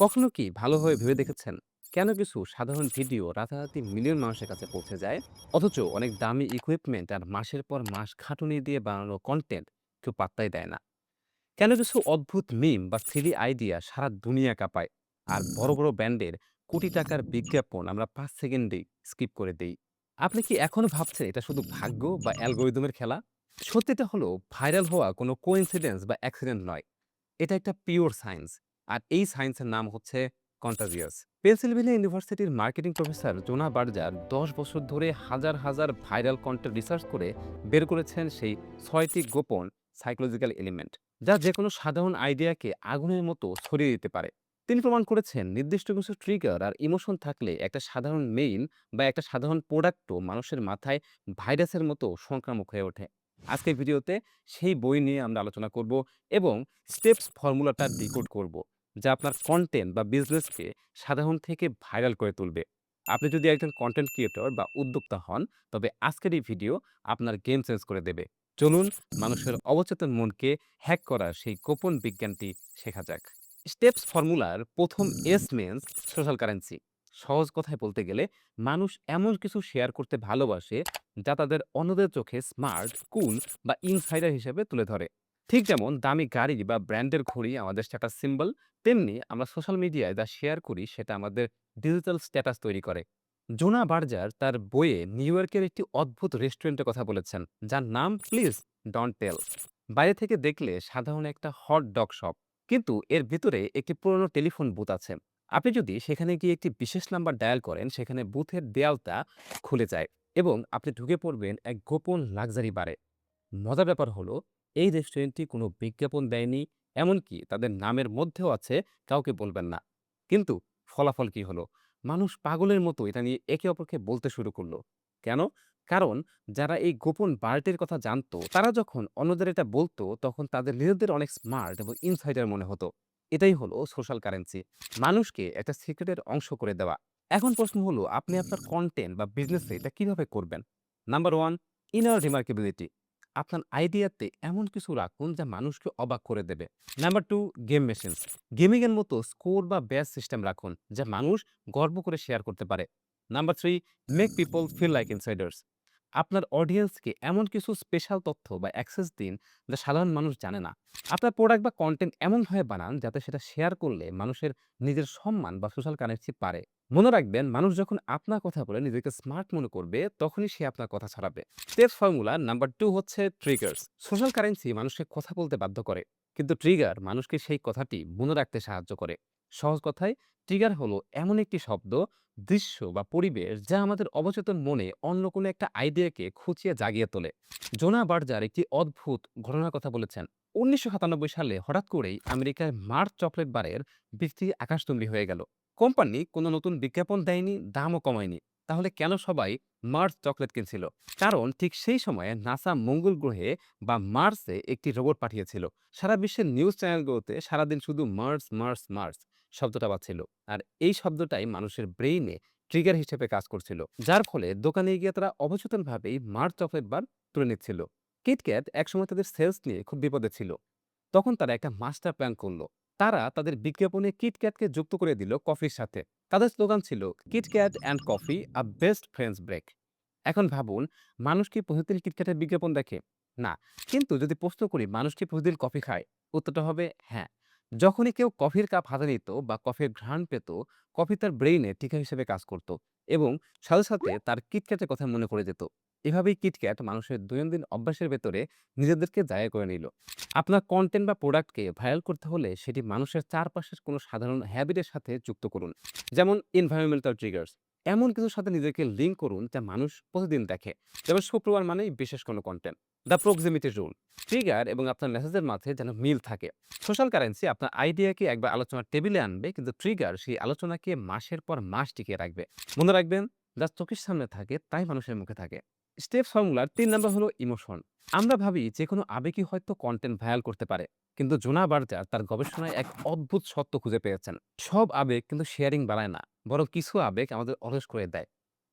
কখনো কি ভালোভাবে ভেবে দেখেছেন কেন কিছু সাধারণ ভিডিও রাতারাতি মিলিয়ন মানুষের কাছে পৌঁছে যায়, অথচ অনেক দামি ইকুইপমেন্ট আর মাসের পর মাস খাটুনি দিয়ে বানানো কন্টেন্ট কেউ পাত্তাই দেয় না? কেন কিছু অদ্ভুত মিম বা সিলি আইডিয়া সারা দুনিয়া কাঁপায়, আর বড় বড় ব্র্যান্ডের কোটি টাকার বিজ্ঞাপন আমরা 5 সেকেন্ডেই স্কিপ করে দেই? আপনি কি এখনো ভাবছেন এটা শুধু ভাগ্য বা অ্যালগোরিদমের খেলা? সত্যিটা হলো, ভাইরাল হওয়া কোনো কোইন্সিডেন্স বা অ্যাক্সিডেন্ট নয়। এটা একটা পিওর সায়েন্স। আর এই সায়েন্সের নাম হচ্ছে কন্টাজিয়াস। পেনসিলভেনিয়া ইউনিভার্সিটির মার্কেটিং প্রফেসর জোনা বার্জার ১০ বছর ধরে হাজার হাজার ভাইরাল কন্টেন্ট রিসার্চ করে বের করেছেন সেই ৬টি গোপন সাইকোলজিক্যাল এলিমেন্ট, যা যেকোনো সাধারণ আইডিয়াকে আগুনের মতো ছড়িয়ে দিতে পারে। তিনি প্রমাণ করেছেন নির্দিষ্ট কিছু ট্রিগার আর ইমোশন থাকলে একটা সাধারণ মেইল বা একটা সাধারণ প্রোডাক্টও মানুষের মাথায় ভাইরাসের মতো সংক্রামক হয়ে ওঠে। আজকের ভিডিওতে সেই বই নিয়ে আমরা আলোচনা করব এবং স্টেপস ফর্মুলাটা ডিকোড করব, যা আপনার কন্টেন্ট বা বিজনেসকে সাধারণ থেকে ভাইরাল করে তুলবে। আপনি যদি একজন কন্টেন্ট ক্রিয়েটর বা উদ্যোক্তা হন, তবে আজকের এই ভিডিও আপনার গেম চেঞ্জ করে দেবে। চলুন মানুষের অবচেতন মনকে হ্যাক করার সেই গোপন বিজ্ঞানটি শেখা যাক। স্টেপস ফর্মুলার প্রথম এস মেন্স সোশ্যাল কারেন্সি। সহজ কথায় বলতে গেলে, মানুষ এমন কিছু শেয়ার করতে ভালোবাসে যা তাদের অন্যদের চোখে স্মার্ট, কুল বা ইনসাইডার হিসেবে তুলে ধরে। ঠিক যেমন দামি গাড়ি বা ব্র্যান্ডের ঘড়ি আমাদের স্ট্যাটাস সিম্বল, তেমনি আমরা সোশ্যাল মিডিয়ায় যা শেয়ার করি সেটা আমাদের ডিজিটাল স্ট্যাটাস তৈরি করে। জোনা বার্জার তার বইয়ে নিউ ইয়র্কের একটি অদ্ভুত রেস্টুরেন্টের কথা বলেছেন, যার নাম প্লিজ ডন্ট টেল। বাইরে থেকে দেখলে সাধারণ একটা হট ডগ শপ, কিন্তু এর ভিতরে একটি পুরনো টেলিফোন বুথ আছে। আপনি যদি সেখানে গিয়ে একটি বিশেষ নাম্বার ডায়াল করেন, সেখানে বুথের দেয়ালটা খুলে যায় এবং আপনি ঢুকে পড়বেন এক গোপন লাক্সারি বারে। মজার ব্যাপার হলো, এই রেস্টুরেন্টটি কোনো বিজ্ঞাপন দেয়নি, এমনকি তাদের নামের মধ্যেও আছে কাউকে বলবেন না। কিন্তু ফলাফল কি হলো? মানুষ পাগলের মতো এটা নিয়ে একে অপরকে বলতে শুরু করলো। কেন? কারণ যারা এই গোপন বারটির কথা জানতো, তারা যখন অন্যদের এটা বলতো, তখন তাদের নিজেদের অনেক স্মার্ট এবং ইনসাইডার মনে হতো। এটাই হলো সোশ্যাল কারেন্সি, মানুষকে একটা সিক্রেটের অংশ করে দেওয়া। এখন প্রশ্ন হলো, আপনি আপনার কন্টেন্ট বা বিজনেসে এটা কিভাবে করবেন? Number 1, inner remarkability. আপনার আইডিয়াতে এমন কিছু রাখুন যা মানুষকে অবাক করে দেবে। Number 2, game machines. গেমিং এর মতো স্কোর বা ব্যাচ সিস্টেম রাখুন যা মানুষ গর্ব করে শেয়ার করতে পারে। Number 3, make people feel like insiders. আপনার অডিয়েন্সকে এমন কিছু স্পেশাল তথ্য বা অ্যাক্সেস দিন যা সাধারণ মানুষ জানে না। আপনার প্রোডাক্ট বা কনটেন্ট এমনভাবে বানান যাতে সেটা শেয়ার করলে মানুষের নিজের সম্মান বা সোশ্যাল কানেক্টে পারে। মনে রাখবেন, মানুষ যখন আপনার কথা বলে নিজেকে স্মার্ট মনে করবে, তখনই সে আপনার কথা ছড়াবে। স্টেপস ফর্মুলা নাম্বার 2 হচ্ছে ট্রিগার্স। সোশ্যাল কারেন্সি মানুষকে কথা বলতে বাধ্য করে, কিন্তু ট্রিগার মানুষকে সেই কথাটি মনে রাখতে সাহায্য করে। সহজ কথায়, ট্রিগার হলো এমন একটি শব্দ, দৃশ্য বা পরিবেশ যা আমাদের অবচেতন মনে অন্য কোনো একটা আইডিয়াকে খুঁচিয়ে জাগিয়ে তোলে। জোনা বার্জার একটি অদ্ভুত ঘটনার কথা বলেছেন। ১৯৯৭ সালে হঠাৎ করেই আমেরিকার মার্স চকলেট বারের বিক্রি আকাশচুম্বী হয়ে গেল। কোম্পানি কোনো নতুন বিজ্ঞাপন দেয়নি, দামও কমায়নি। তাহলে কেন সবাই মার্স চকলেট কিনছিল? কারণ ঠিক সেই সময়ে নাসা মঙ্গল গ্রহে বা মার্সে একটি রোবট পাঠিয়েছিল। সারা বিশ্বের নিউজ চ্যানেলগুলোতে সারাদিন শুধু মার্স মার্স মার্স শব্দটা বাজছিল। আর এই শব্দটাই মানুষের ব্রেইনে ট্রিগার হিসেবে কাজ করছিল, যার ফলে দোকানে গিয়ে তারা অবচেতনভাবেই মার্স চকলেট বার তুলে নিচ্ছিল। কিটক্যাট একসময় তাদের সেলস নিয়ে খুব বিপদে ছিল। তখন তারা একটা মাস্টার প্ল্যান করলো। তারা তাদের বিজ্ঞাপনে কিটক্যাটকে যুক্ত করে দিল কফির সাথে। তাদের স্লোগান ছিল KitKat and coffee, a best friends break. এখন ভাবুন, মানুষ কি প্রতিদিন কিটক্যাটের বিজ্ঞাপন দেখে? না। কিন্তু যদি প্রশ্ন করি, মানুষ কি প্রতিদিন কফি খায়? উত্তরটা হবে হ্যাঁ। যখনই কেউ কফির কাপ হাতে নিত বা কফির ঘ্রাণ পেত, কফি তার ব্রেইনে টিকা হিসেবে কাজ করত এবং সাথে সাথে তার কিটক্যাটের কথা মনে করে যেত। এভাবেই কিটক্যাট মানুষের দৈনন্দিন অভ্যাসের ভেতরে নিজেদেরকে জায়গা করে নিল। আপনার কনটেন্ট বা প্রোডাক্টকে ভাইরাল করতে হলে সেটি মানুষের চারপাশের কোনো সাধারণ হ্যাবিটের সাথে যুক্ত করুন। যেমন এনভায়রনমেন্টাল ট্রিগার্স। এমন কিছুর সাথে নিজেকে লিঙ্ক করুন যা মানুষ প্রতিদিন দেখে। যেমন শুক্রবার মানেই বিশেষ কোনো content. The proximity rule. Trigger এবং আপনার মেসেজের মাঝে যেন মিল থাকে। সোশ্যাল কারেন্সি আপনার আইডিয়াকে একবার আলোচনার টেবিলে আনবে, কিন্তু ট্রিগার সেই আলোচনাকে মাসের পর মাস টিকিয়ে রাখবে। মনে রাখবেন, যা চোখের সামনে থাকে তাই মানুষের মুখে থাকে। স্টেপ ফর্মুলার ৩ নম্বর হলো ইমোশন। আমরা ভাবি যে কোনো আবেগই হয়তো কন্টেন্ট ভাইরাল করতে পারে, কিন্তু জোনা বার্জার তার গবেষণায় এক অদ্ভুত সত্য খুঁজে পেয়েছেন। সব আবেগ কিন্তু শেয়ারিং বাড়ায় না, বরং কিছু আবেগ আমাদের অলস করে দেয়,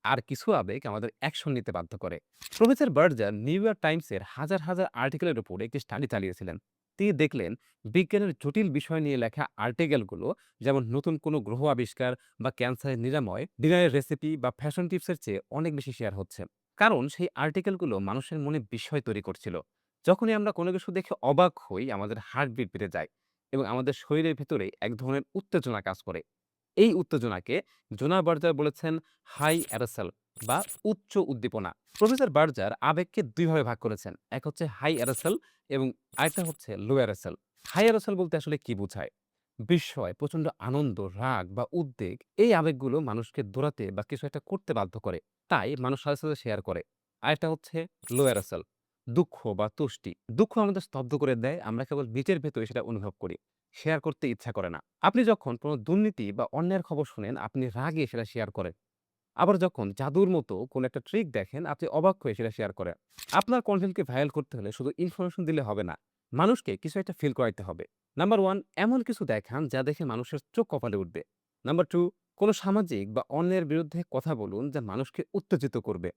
আর কিছু আবেগ আমাদের অ্যাকশন নিতে বাধ্য করে। প্রফেসর বার্জার নিউ ইয়র্ক টাইমসের হাজার হাজার আর্টিকেলের উপর একটি স্টাডি চালিয়েছিলেন। তিনি দেখলেন বিজ্ঞানের জটিল বিষয় নিয়ে লেখা আর্টিকেলগুলো, যেমন নতুন কোনো গ্রহ আবিষ্কার বা ক্যান্সারের নিরাময়, ডিনারের রেসিপি বা ফ্যাশন টিপসের চেয়ে অনেক বেশি শেয়ার হচ্ছে। কারণ সেই আর্টিকেলগুলো মানুষের মনে বিস্ময় তৈরি করছিল। যখনই আমরা কোনো কিছু দেখে অবাক হই, আমাদের হার্টবিট বেড়ে যায় এবং আমাদের শরীরের ভেতরে এক ধরনের উত্তেজনা কাজ করে। এই উত্তেজনাকে জোনা বার্জার বলেছেন হাই অ্যারোসল বা উচ্চ উদ্দীপনা। প্রফেসর বার্জার আবেগকে দুইভাবে ভাগ করেছেন, এক হচ্ছে হাই অ্যারোসল এবং আরেকটা হচ্ছে লো অ্যারোসল। হাই অ্যারোসল বলতে আসলে কি বোঝায়? বিস্ময়, প্রচন্ড আনন্দ, রাগ বা উদ্বেগ, এই আবেগগুলো মানুষকে দৌড়াতে বা কিছু একটা করতে বাধ্য করে, তাই মানুষ সাথে সাথে শেয়ার করে। আরেকটা হচ্ছে লো অ্যারোসল, দুঃখ বা তুষ্টি। দুঃখ আমাদের স্তব্ধ করে দেয়, আমরা কেবল নিজের ভেতরে সেটা অনুভব করি, শেয়ার করতে ইচ্ছা করে না। আপনি যখন কোনো দুর্নীতি বা অন্যায়ের খবর শুনেন, আপনি রাগে সেটা শেয়ার করেন। আবার যখন জাদুর মতো কোনো একটা ট্রিক দেখেন, আপনি অবাক হয়ে সেটা শেয়ার করেন। আপনার কনটেন্টকে ভাইরাল করতে হলে শুধু ইনফরমেশন দিলে হবে না, মানুষকে কিছু একটা ফিল করাইতে হবে। নাম্বার 1, এমন কিছু দেখান যা দেখে মানুষের চোখ কপালে উঠবে। নাম্বার 2, কোনো সামাজিক বা অন্যের বিরুদ্ধে কথা বলুন যা মানুষকে উত্তেজিত করবে।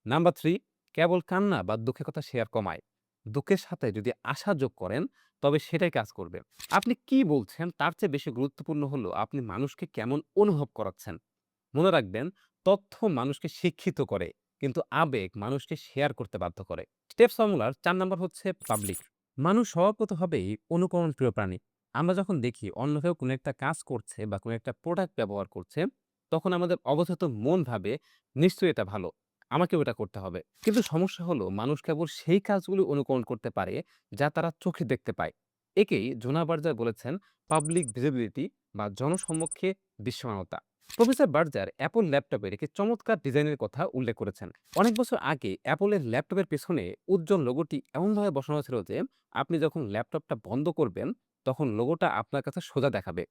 নাম্বার 3, কেবল কান্না বা দুঃখের কথা শেয়ার কমায়। দুঃখের সাথে যদি আশা যোগ করেন, তবে সেটাই কাজ করবে। আপনি কি বলছেন তার চেয়ে বেশি গুরুত্বপূর্ণ হলো আপনি মানুষকে কেমন অনুভব করাচ্ছেন। মনে রাখবেন, তথ্য মানুষকে শিক্ষিত করে, কিন্তু আবেগ মানুষকে শেয়ার করতে বাধ্য করে। স্টেপ ফর্মুলার ৪ নাম্বার হচ্ছে পাবলিক। মানুষ স্বভাবতভাবেই অনুকরণ প্রিয় প্রাণী। আমরা যখন দেখি অন্য কেউ কোনো একটা কাজ করছে বা কোনো একটা প্রোডাক্ট ব্যবহার করছে, তখন আমাদের অবচেতন মন ভাবে নিশ্চয়ই এটা ভালো, আমাকেও এটা করতে হবে। কিন্তু সমস্যা হলো মানুষ কেবল সেই কাজগুলো অনুকরণ করতে পারে যা তারা চোখে দেখতে পায়। একেই জোনা বার্জার বলেছেন পাবলিক ভিজিবিলিটি বা জনসম্মুখে দৃশ্যমানতা। প্রফেসর বার্জার অ্যাপল ল্যাপটপের একটি চমৎকার ডিজাইনের কথা উল্লেখ করেছেন। অনেক বছর আগে অ্যাপলের ল্যাপটপের পেছনে উজ্জ্বল লোগোটি এমনভাবে বসানো ছিল যে আপনি যখন ল্যাপটপটা বন্ধ করবেন, তখন লোগোটা আপনার কাছে সোজা দেখাবে।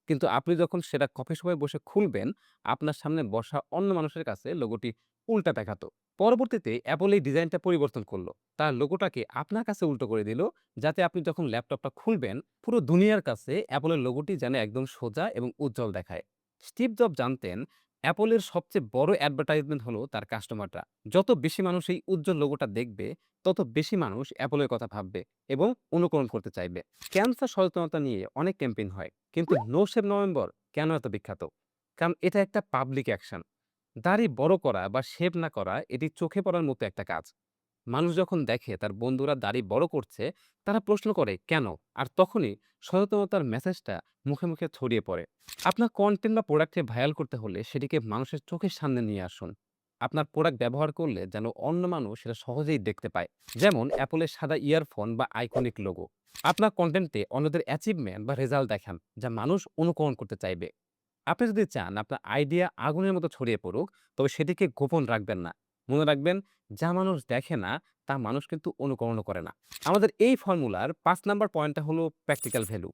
কিন্তু আপনি যখন সেটা কফি শপে বসে খুলবেন, আপনার সামনে বসা অন্য মানুষের কাছে লোগোটি উল্টা দেখাতো। পরবর্তীতে অ্যাপল এই ডিজাইনটা পরিবর্তন করলো, তার লোগোটাকে আপনার কাছে উল্টো করে দিল, যাতে আপনি যখন ল্যাপটপটা খুলবেন, পুরো দুনিয়ার কাছে অ্যাপলের লোগোটি যেন একদম সোজা এবং উজ্জ্বল দেখায়। স্টিভ জব জানতেন অ্যাপলের সবচেয়ে বড় অ্যাডভার্টাইজমেন্ট হলো তার কাস্টমাররা। যত বেশি মানুষ এই উজ্জ্বল লোগোটা দেখবে, তত বেশি মানুষ অ্যাপলের কথা ভাববে এবং অনুকরণ করতে চাইবে। ক্যান্সার সচেতনতা নিয়ে অনেক ক্যাম্পেইন হয়, কিন্তু নো শেভ নভেম্বর কেন এত বিখ্যাত? কারণ এটা একটা পাবলিক অ্যাকশন। দাড়ি বড় করা বা শেভ না করা এটি চোখে পড়ার মতো একটা কাজ। মানুষ যখন দেখে তার বন্ধুরা দাড়ি বড় করছে, তারা প্রশ্ন করে কেন? আর তখনই সচেতনতার মেসেজটা মুখে মুখে ছড়িয়ে পড়ে। আপনার কন্টেন্ট বা প্রোডাক্টকে ভাইরাল করতে হলে সেটিকে মানুষের চোখের সামনে নিয়ে আসুন। আপনার প্রোডাক্ট ব্যবহার করলে যেন অন্য মানুষ সেটা সহজেই দেখতে পায়। যেমন অ্যাপলের সাদা ইয়ারফোন বা আইকনিক লোগো। আপনার কন্টেন্টে অন্যদের অ্যাচিভমেন্ট বা রেজাল্ট দেখান যা মানুষ অনুকরণ করতে চাইবে। আপনি যদি চান আপনার আইডিয়া আগুনের মতো ছড়িয়ে পড়ুক, তবে সেটিকে গোপন রাখবেন না। মনে রাখবেন, যা মানুষ দেখে না তা মানুষ কিন্তু অনুকরণও করে না। আমাদের এই ফর্মুলার ৫ নাম্বার পয়েন্টটা হলো প্র্যাকটিক্যাল ভ্যালু।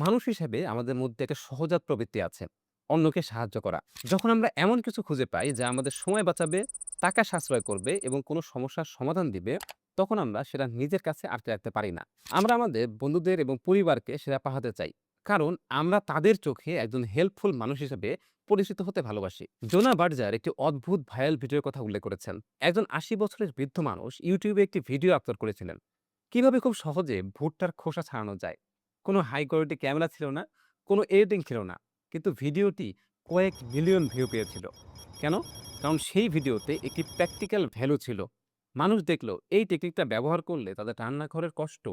মানুষ হিসেবে আমাদের মধ্যে একটা সহজাত প্রবৃত্তি আছে, অন্যকে সাহায্য করা। যখন আমরা এমন কিছু খুঁজে পাই যা আমাদের সময় বাঁচাবে, টাকা সাশ্রয় করবে এবং কোনো সমস্যার সমাধান দিবে, তখন আমরা সেটা নিজের কাছে আটকে রাখতে পারি না। আমরা আমাদের বন্ধুদের এবং পরিবারকে সেটা পাঠাতে চাই। কারণ আমরা তাদের চোখে একজন হেল্পফুল মানুষ হিসেবে পরিচিত হতে ভালোবাসি। জোনা বার্জার একটি অদ্ভুত ভাইরাল ভিডিওর কথা উল্লেখ করেছেন। একজন ৮০ বছরের বৃদ্ধ মানুষ ইউটিউবে একটি ভিডিও আপলোড করেছিলেন। কিভাবে খুব সহজে ভুট্টার খোসা ছাড়ানো যায়। কোনো হাই কোয়ালিটি ক্যামেরা ছিল না, কোনো এডিটিং ছিল না। কিন্তু ভিডিওটি কয়েক মিলিয়ন ভিউ পেয়েছিল। কেন? কারণ সেই ভিডিওতে একটি প্র্যাকটিক্যাল ভ্যালু ছিল। মানুষ দেখলো এই টেকনিকটা ব্যবহার করলে তাদের রান্নাঘরের কষ্ট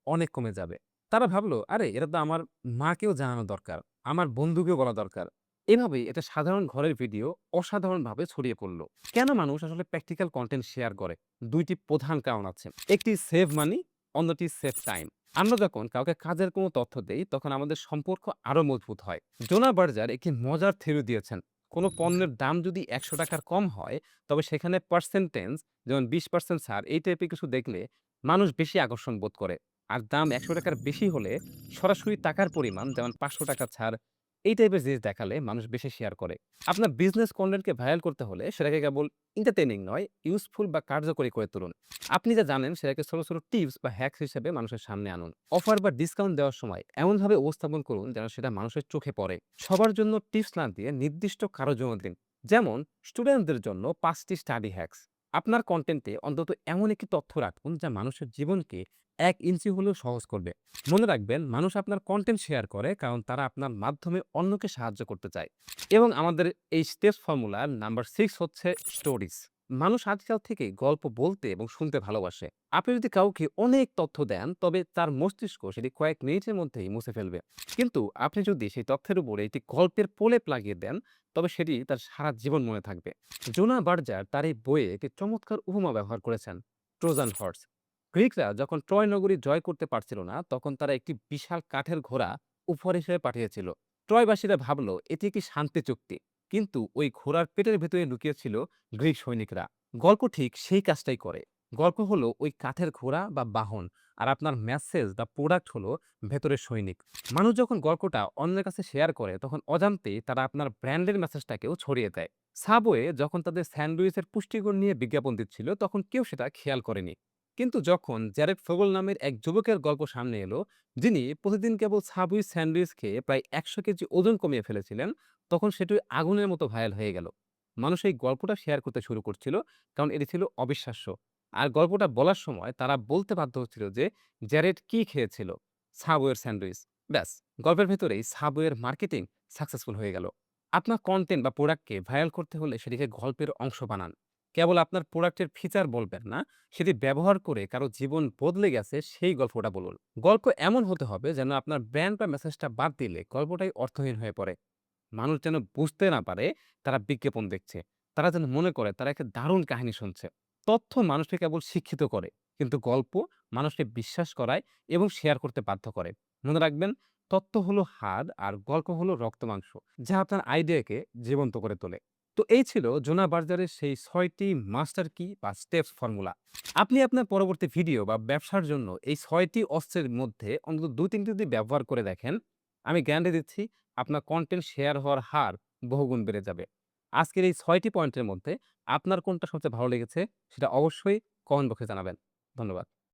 অনেক কমে যাবে। তারা ভাবলো, আরে এটা তো আমার মাকেও জানানো দরকার, আমার বন্ধুকেও বলা দরকার। এভাবেই এটা সাধারণ ঘরের ভিডিও অসাধারণভাবে ছড়িয়ে পড়লো। কেন মানুষ আসলে প্র্যাকটিক্যাল কনটেন্ট শেয়ার করে? ২ টি প্রধান কারণ আছে। একটি সেভ মানি, অন্যটি সেভ টাইম। আমরা যখন কাউকে কাজের কোনো তথ্য দেই, তখন আমাদের সম্পর্ক আরো মজবুত হয়। জোনা বার্জার একটি মজার থিওরি দিয়েছেন। কোনো পণ্যের দাম যদি ৳১০০ কম হয়, তবে সেখানে পার্সেন্টেজ, যেমন ২০% ছাড়, এই টাইপের কিছু দেখলে মানুষ বেশি আকর্ষণ বোধ করে। আর দাম ৳১০০ বেশি হলে সরাসরি টাকার পরিমাণ, যেমন ৳৫০০ ছাড়, এই টাইপের জিনিস দেখালে মানুষ বেশি শেয়ার করে। আপনার বিজনেস কনটেন্টকে ভাইরাল করতে হলে সেটাকে কেবল এন্টারটেইনিং নয়, ইউজফুল বা কার্যকরী করে তুলুন। আপনি যা জানেন সেটাকে ছোট, ছোট টিপস বা হ্যাকস হিসেবে মানুষের সামনে আনুন। অফার বা ডিসকাউন্ট দেওয়ার সময় এমনভাবে উপস্থাপন করুন যেন সেটা মানুষের চোখে পড়ে। সবার জন্য টিপস না দিয়ে নির্দিষ্ট কারো জন্য দিন। যেমন স্টুডেন্টদের জন্য ৫ টি স্টাডি হ্যাকস। আপনার কনটেন্টে অন্তত এমন একটি তথ্য রাখুন যা মানুষের জীবনকে ১ ইঞ্চি হলেও সহজ করবে। মনে রাখবেন, মানুষ আপনার কনটেন্ট শেয়ার করে কারণ তারা আপনার মাধ্যমে অন্যকে সাহায্য করতে চায়। এবং আমাদের এই স্টেপস ফর্মুলার নাম্বার 6 হচ্ছে স্টোরিজ। মানুষ আজকাল থেকে গল্প বলতে এবং শুনতে ভালোবাসে। আপনি যদি কাউকে অনেক তথ্য দেন, তবে তার মস্তিষ্ক সেটি কয়েক মিনিটের মধ্যেই মুছে ফেলবে। কিন্তু আপনি যদি সেই তথ্যের উপরে একটি গল্পের প্রলেপ লাগিয়ে দেন, তবে সেটি তার সারা জীবন মনে থাকবে। জোনা বার্জার তার এই বইয়ে একটি চমৎকার উপমা ব্যবহার করেছেন, ট্রোজান হর্স। গ্রিকরা যখন ট্রয় নগরী জয় করতে পারছিল না, তখন তারা একটি বিশাল কাঠের ঘোড়া উপহার হিসেবে পাঠিয়েছিল। ট্রয়বাসীরা ভাবল এটি একটি শান্তি চুক্তি, কিন্তু ওই ঘোড়ার পেটের ভেতরে লুকিয়ে ছিল গ্রিক সৈনিকরা। গল্প ঠিক সেই কাজটাই করে। গল্প হলো ওই কাঠের ঘোড়া বা বাহন, আর আপনার মেসেজ বা প্রোডাক্ট হলো ভেতরের সৈনিক। মানুষ যখন গল্পটা অন্যের কাছে শেয়ার করে, তখন অজান্তেই তারা আপনার ব্র্যান্ডের মেসেজটাকেও ছড়িয়ে দেয়। সাবওয়ে যখন তাদের স্যান্ডউইচের পুষ্টিগুণ নিয়ে বিজ্ঞাপন দিচ্ছিল, তখন কেউ সেটা খেয়াল করেনি। কিন্তু যখন জ্যারেড ফোগল নামের এক যুবকের গল্প সামনে এলো, যিনি প্রতিদিন কেবল সাবওয়ে স্যান্ডউইচ খেয়ে প্রায় ১০০ কেজি ওজন কমিয়ে ফেলেছিলেন, তখন সেটি আগুনের মতো ভাইরাল হয়ে গেল। মানুষ এই গল্পটা শেয়ার করতে শুরু করছিল, কারণ এটি ছিল অবিশ্বাস্য। আর গল্পটা বলার সময় তারা বলতে বাধ্য হচ্ছিল যে জ্যারেড কি খেয়েছিল, সাবওয়ের স্যান্ডউইচ। ব্যাস, গল্পের ভেতরেই সাবওয়ের মার্কেটিং সাকসেসফুল হয়ে গেল। আপনার কনটেন্ট বা প্রোডাক্টকে ভাইরাল করতে হলে সেটিকে গল্পের অংশ বানান। কেবল আপনার প্রোডাক্টের ফিচার বলবেন না, সেটি ব্যবহার করে কারো জীবন বদলে গেছে সেই গল্পটা বলুন। গল্প এমন হতে হবে যেন আপনার ব্র্যান্ড বা মেসেজটা বাদ দিলে গল্পটাই অর্থহীন হয়ে পড়ে। মানুষ যেন বুঝতে না পারে তারা বিজ্ঞাপন দেখছে। তারা যেন মনে করে তারা একটা দারুণ কাহিনী শুনছে। তথ্য মানুষকে কেবল শিক্ষিত করে, কিন্তু গল্প মানুষকে বিশ্বাস করায় এবং শেয়ার করতে বাধ্য করে। মনে রাখবেন, তথ্য হলো হাড় আর গল্প হলো রক্তমাংস, যা আপনার আইডিয়াকে জীবন্ত করে তোলে। তো এই ছিল জোনা বার্জারের সেই ৬টি মাস্টার কি বা স্টেপস ফর্মুলা। আপনি আপনার পরবর্তী ভিডিও বা ব্যবসার জন্য এই ৬টি অস্ত্রের মধ্যে অন্তত ২-৩টি যদি ব্যবহার করে দেখেন, আমি গ্যারান্টি দিচ্ছি আপনার কনটেন্ট শেয়ার হওয়ার হার বহুগুণ বেড়ে যাবে। আজকের এই ৬টি পয়েন্টের মধ্যে আপনার কোনটা সবচেয়ে ভালো লেগেছে সেটা অবশ্যই কমেন্ট বক্সে জানাবেন। ধন্যবাদ।